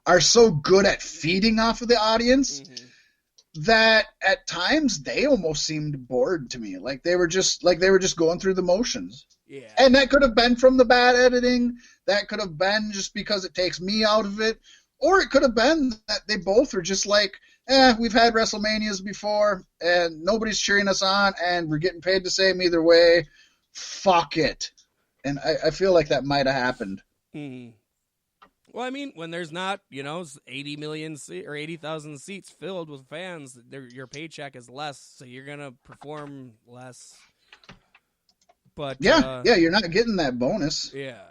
are so good at feeding off of the audience that at times they almost seemed bored to me. Like they were just going through the motions. Yeah. And that could have been from the bad editing. That could have been just because it takes me out of it. Or it could have been that they both are just like, we've had WrestleManias before, and nobody's cheering us on, and we're getting paid the same either way. Fuck it. And I feel like that might have happened. Mm-hmm. Well, I mean, when there's not, 80 million or 80,000 seats filled with fans, your paycheck is less, so you're going to perform less. But you're not getting that bonus. Yeah.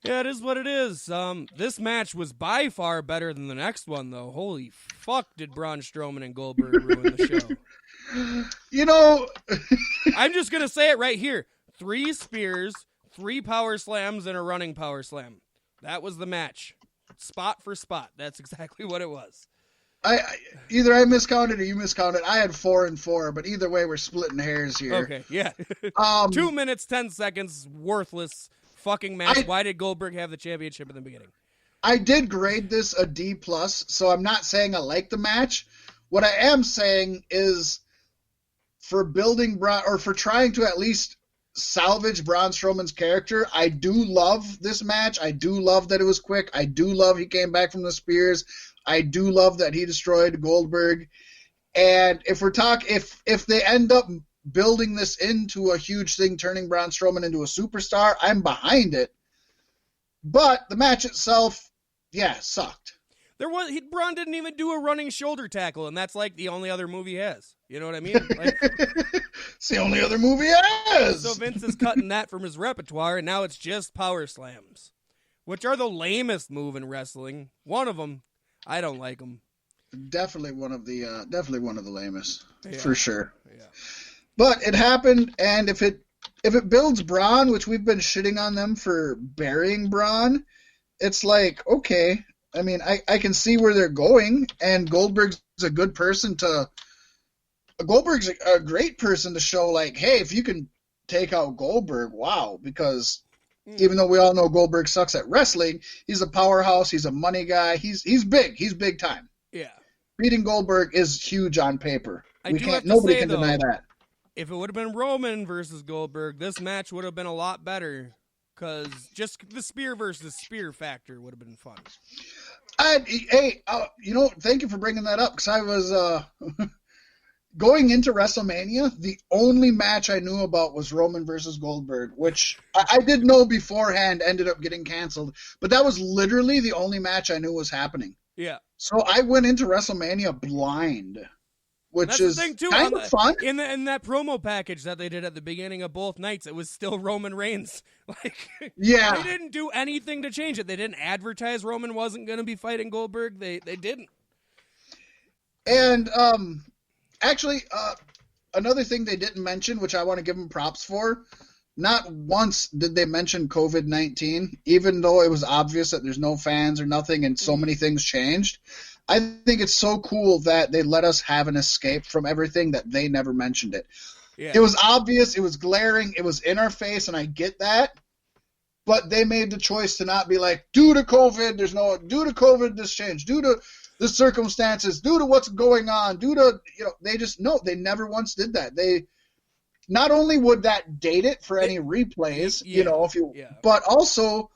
Yeah, it is what it is. This match was by far better than the next one, though. Holy fuck, did Braun Strowman and Goldberg ruin the show. I'm just going to say it right here. 3 spears, 3 power slams, and a running power slam. That was the match. Spot for spot. That's exactly what it was. Either I miscounted or you miscounted. I had 4 and 4, but either way, we're splitting hairs here. Okay, yeah. 2 minutes, 10 seconds, worthless fucking match. Why did Goldberg have the championship in the beginning? I did grade this a D+, so I'm not saying I like the match. What I am saying is for building Braun, or for trying to at least salvage Braun Strowman's character, I do love this match. I do love that it was quick. I do love he came back from the spears. I do love that he destroyed Goldberg. And if they end up building this into a huge thing, turning Braun Strowman into a superstar, I'm behind it. But the match itself, sucked. Braun didn't even do a running shoulder tackle, and that's like the only other move he has. You know what I mean? Like, it's the only other move he has. So Vince is cutting that from his repertoire, and now it's just power slams, which are the lamest move in wrestling. One of them, I don't like them. Definitely one of the lamest, for sure. Yeah. But it happened, and if it builds Braun, which we've been shitting on them for burying Braun, it's like, okay. I mean, I can see where they're going, and Goldberg's a great person to show, like, hey, if you can take out Goldberg, wow, because even though we all know Goldberg sucks at wrestling, he's a powerhouse, he's a money guy, he's big time. Yeah. Beating Goldberg is huge on paper. Nobody can deny that. If it would have been Roman versus Goldberg, this match would have been a lot better. Because just the spear versus spear factor would have been fun. Thank you for bringing that up. Because I was going into WrestleMania, the only match I knew about was Roman versus Goldberg, which I did know beforehand ended up getting canceled. But that was literally the only match I knew was happening. Yeah. So I went into WrestleMania blind. Which is kind of fun. In that promo package that they did at the beginning of both nights, it was still Roman Reigns. They didn't do anything to change it. They didn't advertise Roman wasn't going to be fighting Goldberg. They didn't. And actually, another thing they didn't mention, which I want to give them props for, not once did they mention COVID-19, even though it was obvious that there's no fans or nothing and so many things changed. I think it's so cool that they let us have an escape from everything that they never mentioned it. Yeah. It was obvious, it was glaring, it was in our face, and I get that. But they made the choice to not be like, due to COVID, this changed, due to the circumstances, due to what's going on, they never once did that. They not only would that date it for any replays, but also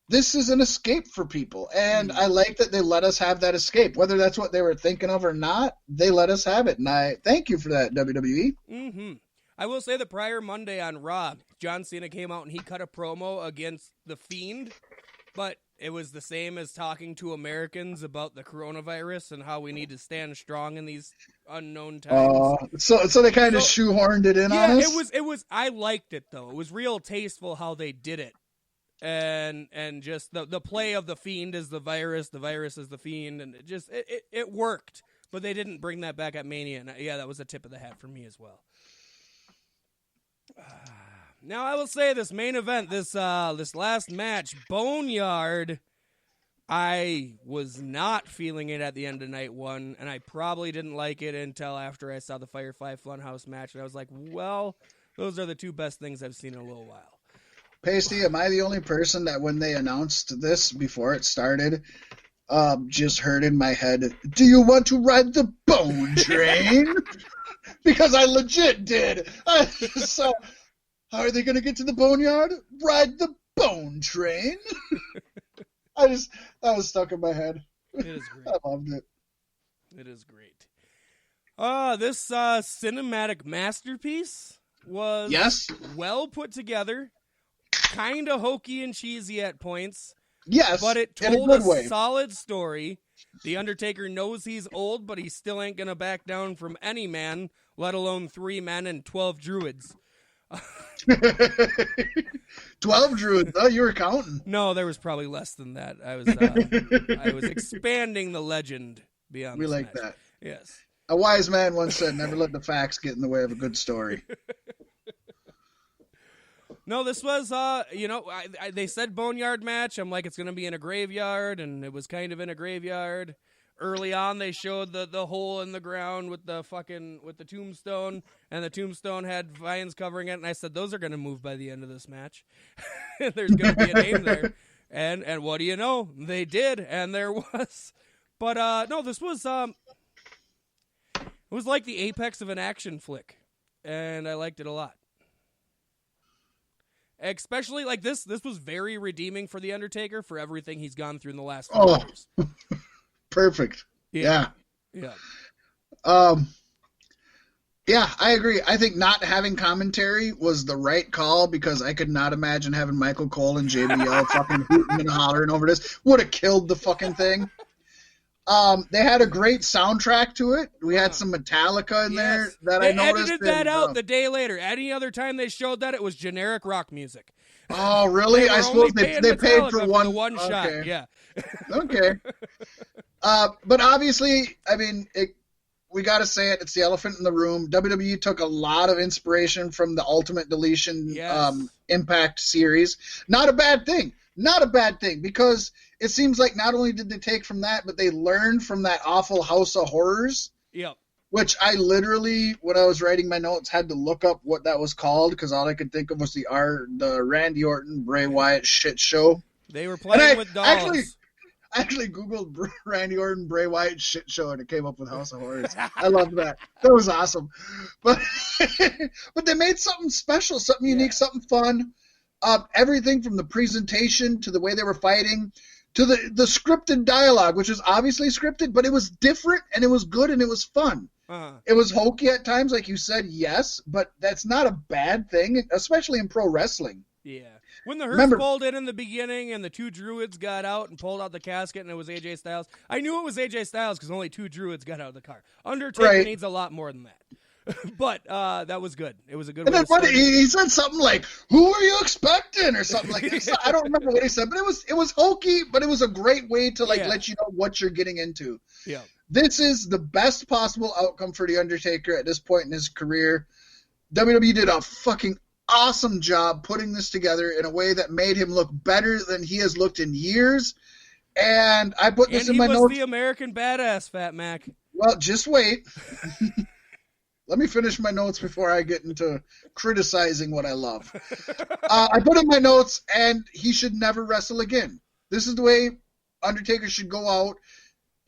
this is an escape for people, and I like that they let us have that escape. Whether that's what they were thinking of or not, they let us have it, and I thank you for that, WWE. Mm-hmm. I will say the prior Monday on Raw, John Cena came out and he cut a promo against The Fiend, but it was the same as talking to Americans about the coronavirus and how we need to stand strong in these unknown times. So they kind of shoehorned it in on us? Yeah, it was. I liked it, though. It was real tasteful how they did it. And just the play of the Fiend is the virus is the Fiend, and it worked. But they didn't bring that back at Mania, and that was a tip of the hat for me as well. Now I will say this main event, this last match, Boneyard, I was not feeling it at the end of night one, and I probably didn't like it until after I saw the Firefly Funhouse match, and I was like, well, those are the two best things I've seen in a little while. Paystee, am I the only person that when they announced this before it started, just heard in my head, do you want to ride the bone train? Because I legit did. So, how are they going to get to the boneyard? Ride the bone train? that was stuck in my head. It is great. I loved it. It is great. This cinematic masterpiece was well put together, kind of hokey and cheesy at points. Yes, but it told a solid story. The Undertaker knows he's old, but he still ain't going to back down from any man, let alone 3 men and 12 druids. 12 druids? Oh, you were counting. No, there was probably less than that. I was expanding the legend beyond. We like match. that. Yes. A wise man once said, "Never let the facts get in the way of a good story." No, this was, they said boneyard match. I'm like, it's going to be in a graveyard, and it was kind of in a graveyard. Early on, they showed the hole in the ground with the tombstone, and the tombstone had vines covering it, and I said, those are going to move by the end of this match. There's going to be a name there. And what do you know? They did, and there was. But, no, this was, it was like the apex of an action flick, and I liked it a lot. Especially like this was very redeeming for The Undertaker for everything he's gone through in the last 4 years. Perfect. Yeah. Yeah, I agree. I think not having commentary was the right call because I could not imagine having Michael Cole and JBL fucking hooting and hollering over this. Would have killed the fucking thing. They had a great soundtrack to it. We had some Metallica in there that I noticed. They edited that out the day later. Any other time they showed that, it was generic rock music. Oh, really? I suppose they paid for one shot. Yeah. Okay. But obviously, I mean, we got to say it. It's the elephant in the room. WWE took a lot of inspiration from the Ultimate Deletion Impact series. Not a bad thing. Not a bad thing, because it seems like not only did they take from that, but they learned from that awful House of Horrors. Yep. Which I literally, when I was writing my notes, had to look up what that was called, because all I could think of was the Randy Orton, Bray Wyatt shit show. They were playing with dolls. I actually Googled Randy Orton, Bray Wyatt shit show, and it came up with House of Horrors. I loved that. That was awesome. But they made something special, something unique, something fun. Everything from the presentation to the way they were fighting to the scripted dialogue, which was obviously scripted, but it was different and it was good and it was fun. It was hokey at times, like you said, yes, but that's not a bad thing, especially in pro wrestling. Yeah. When the hearse pulled in the beginning and the 2 druids got out and pulled out the casket and it was AJ Styles, I knew it was AJ Styles because only 2 druids got out of the car. Undertaker needs a lot more than that. But that was good. It was a good. And then he said something like, "Who are you expecting?" or something like that. I don't remember what he said, but it was hokey. But it was a great way to let you know what you're getting into. Yeah, this is the best possible outcome for the Undertaker at this point in his career. WWE did a fucking awesome job putting this together in a way that made him look better than he has looked in years. And I put this in my notes. He was the American badass, Fat Mack. Well, just wait. Let me finish my notes before I get into criticizing what I love. I put in my notes, and he should never wrestle again. This is the way Undertaker should go out.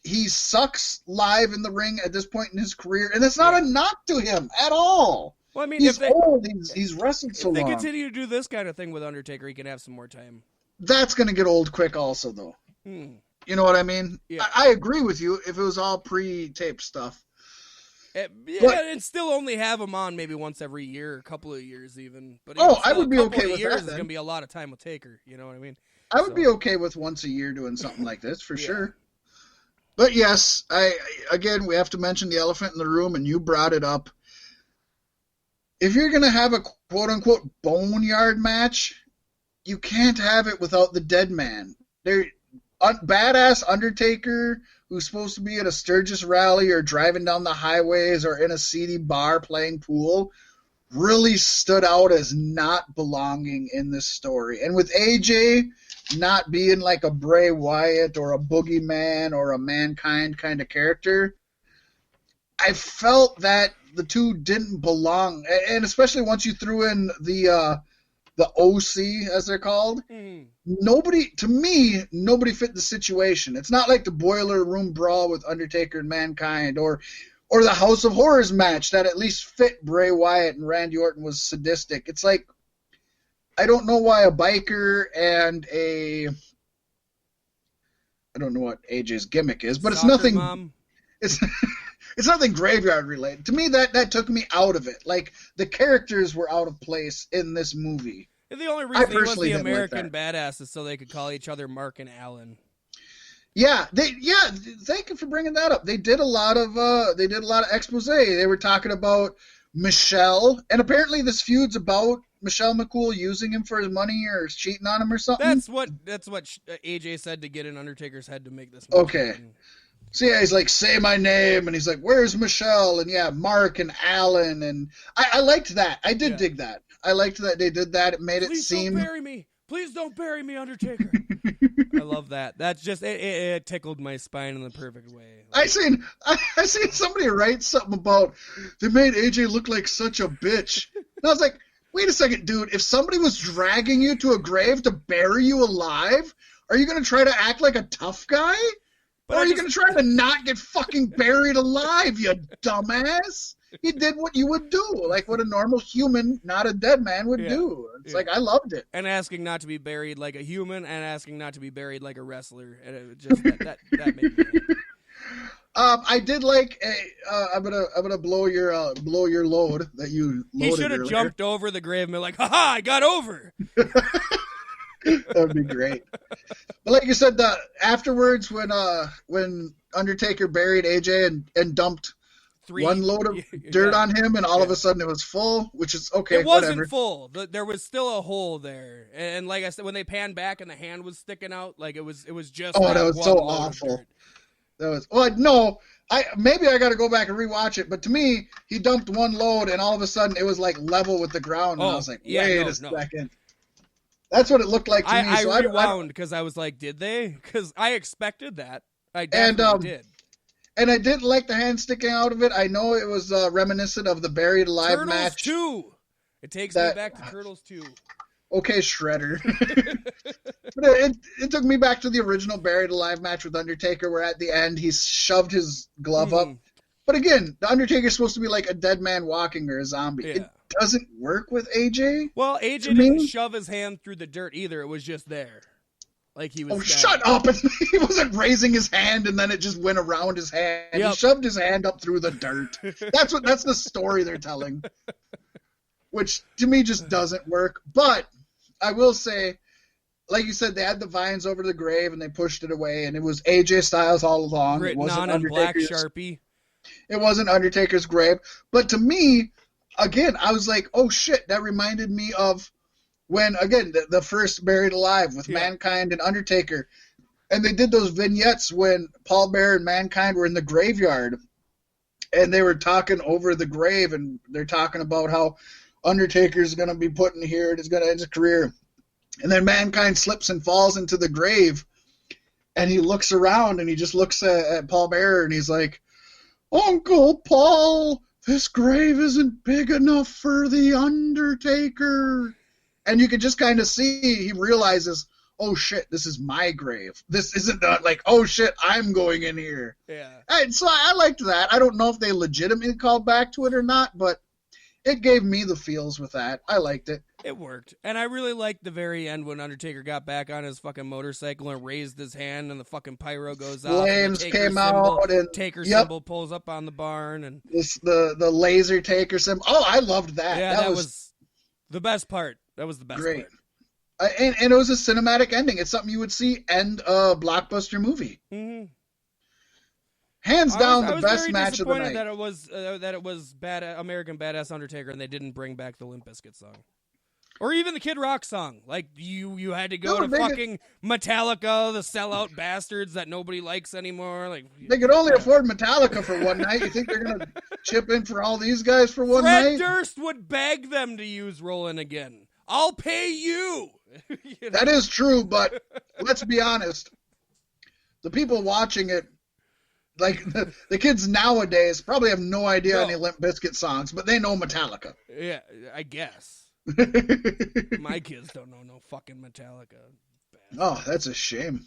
He sucks live in the ring at this point in his career, and it's not a knock to him at all. Well, I mean, he's old. He's wrestled so long. If they continue to do this kind of thing with Undertaker, he can have some more time. That's going to get old quick also, though. You know what I mean? Yeah. I agree with you if it was all pre-taped stuff. And still only have him on maybe once every year, a couple of years even. But I would be okay with that. It's going to be a lot of time with Taker. You know what I mean? I would be okay with once a year doing something like this for sure. But yes, we have to mention the elephant in the room, and you brought it up. If you're going to have a quote-unquote boneyard match, you can't have it without the dead man. Badass Undertaker, who's supposed to be at a Sturgis rally or driving down the highways or in a seedy bar playing pool, really stood out as not belonging in this story. And with AJ not being like a Bray Wyatt or a Boogeyman or a Mankind kind of character, I felt that the two didn't belong. And especially once you threw in the the OC, as they're called. Nobody fit the situation. It's not like the Boiler Room Brawl with Undertaker and Mankind, or the House of Horrors match that at least fit Bray Wyatt and Randy Orton was sadistic. It's like, I don't know why a biker and I don't know what AJ's gimmick is, but it's nothing. Mom. It's nothing graveyard related. To me, that took me out of it. Like, the characters were out of place in this movie. And the only reason he was the American badass is so they could call each other Mark and Alan. Yeah, thank you for bringing that up. They did a lot of expose. They were talking about Michelle, and apparently this feud's about Michelle McCool using him for his money or cheating on him or something. That's what AJ said to get in Undertaker's head to make this movie. Okay. So yeah, he's like, say my name, and he's like, where's Michelle? And yeah, Mark and Alan, and I liked that. I did dig that. I liked that they did that. It made it seem. Please don't bury me. Please don't bury me, Undertaker. I love that. That's just it tickled my spine in the perfect way. I seen somebody write something about they made AJ look like such a bitch. And I was like, wait a second, dude. If somebody was dragging you to a grave to bury you alive, are you going to try to act like a tough guy? Or are you going to try to not get fucking buried alive, you dumbass? He did what you would do, like what a normal human, not a dead man, would do. It's like, I loved it. And asking not to be buried like a human, and asking not to be buried like a wrestler. And it just that made me happy. I did like I'm gonna blow your load that you loaded. He should have jumped over the grave and been like, "Ha-ha, I got over." That would be great. But like you said, afterwards when Undertaker buried AJ and dumped one load of dirt on him, and all of a sudden it was full, which is okay. It wasn't full. There was still a hole there, and like I said, when they panned back and the hand was sticking out, like it was just. Oh, that was so awful. That was no. Maybe I got to go back and rewatch it, but to me, he dumped one load, and all of a sudden it was like level with the ground, and I was like, wait a second. That's what it looked like to me. I rewound because I was like, did they? Because I expected that. I definitely did. And I didn't like the hand sticking out of it. I know it was reminiscent of the Buried Alive Turtles match. 2. It takes me back to Turtles 2. Okay, Shredder. But it took me back to the original Buried Alive match with Undertaker, where at the end he shoved his glove up. But again, the Undertaker's supposed to be like a dead man walking or a zombie. Yeah. It doesn't work with AJ. Well, AJ didn't shove his hand through the dirt either. It was just there. Like he was. Oh, shut up! He wasn't raising his hand and then it just went around his hand. Yep. He shoved his hand up through the dirt. That's the story they're telling, which to me just doesn't work. But I will say, like you said, they had the vines over the grave and they pushed it away, and it was AJ Styles all along. Written it wasn't on in black Sharpie. It wasn't Undertaker's grave, but to me, again, I was like, oh shit, that reminded me of when, again, the first Buried Alive with Mankind and Undertaker. And they did those vignettes when Paul Bearer and Mankind were in the graveyard. And they were talking over the grave, and they're talking about how Undertaker's going to be put in here and he's going to end his career. And then Mankind slips and falls into the grave. And he looks around, and he just looks at Paul Bearer, and he's like, Uncle Paul, this grave isn't big enough for the Undertaker. And you can just kind of see he realizes, oh shit, this is my grave. This isn't like, oh shit, I'm going in here. Yeah. And so I liked that. I don't know if they legitimately called back to it or not, but it gave me the feels with that. I liked it. It worked. And I really liked the very end when Undertaker got back on his fucking motorcycle and raised his hand and the fucking pyro goes off. Flames came out and Taker symbol pulls up on the barn and the laser Taker symbol. Oh, I loved that. Yeah, that was the best part. That was the best great. part. And it was a cinematic ending. It's something you would see end a blockbuster movie. Mm-hmm. Hands down, the best match of the night. I was disappointed that it was American Badass Undertaker and they didn't bring back the Limp Bizkit song. Or even the Kid Rock song. Like, you had to go to fucking Metallica, the sellout bastards that nobody likes anymore. Like, they could only afford Metallica for one night. You think they're going to chip in for all these guys for one night? Fred Durst would beg them to use Rollin' Again. I'll pay you. You know? That is true, but let's be honest. The people watching it, like the kids nowadays, probably have no idea any Limp Bizkit songs, but they know Metallica. Yeah, I guess. My kids don't know no fucking Metallica. Oh, that's a shame.